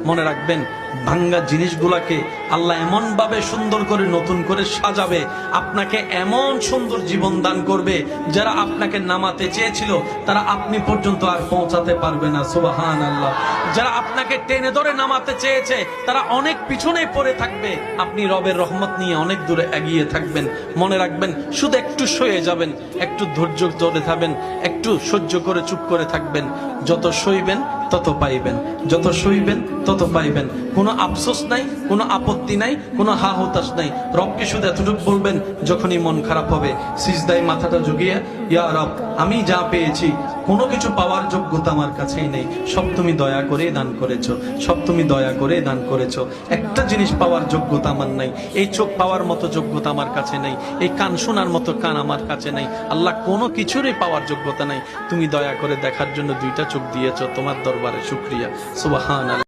মনে রাখবেন, ভাঙ্গা জিনিসগুলাকে আল্লাহ এমন ভাবে সুন্দর করে নতুন করে সাজাবে, আপনাকে এমন সুন্দর জীবন দান করবে, যারা আপনাকে নামাতে চেয়েছিল তারা আপনি পর্যন্ত আর পৌঁছাতে পারবে না। সুবহানাল্লাহ। যারা আপনাকে টেনে ধরে নামাতে চেয়েছে তারা অনেক পিছনে পড়ে থাকবে, আপনি রবের রহমত নিয়ে অনেক দূরে এগিয়ে থাকবেন। মনে রাখবেন, শুধু একটু সয়ে যাবেন, একটু ধৈর্য ধরে থাকবেন, একটু সহ্য করে চুপ করে থাকবেন। যত সইবেন তত পাইবেন, যত সইবেন তত পাইবেন। কোনো আফসোস নাই, কোনো আপত্তি নাই, কোনো হা হতাশ নাই। রবকে শুধু এতটুকু বলবেন, যখনই মন খারাপ হবে সিজদায় মাথাটা ঝুঁকিয়ে, ইয়া রব, আমি যা পেয়েছি কোনো কিছু পাওয়ার যোগ্যতা আমার কাছেই নেই, সব তুমি দয়া করে দান করেছো, সব তুমি দয়া করে দান করেছো। একটা জিনিস পাওয়ার যোগ্যতা আমার নাই, এই চোখ পাওয়ার মতো যোগ্যতা আমার কাছে নেই, এই কান শোনার মতো কান আমার কাছে নেই। আল্লাহ, কোনো কিছুরই পাওয়ার যোগ্যতা নাই, তুমি দয়া করে দেখার জন্য দুইটা চোখ দিয়েছো, তোমার দরবারে শুকরিয়া। সুবহানাল্লাহ।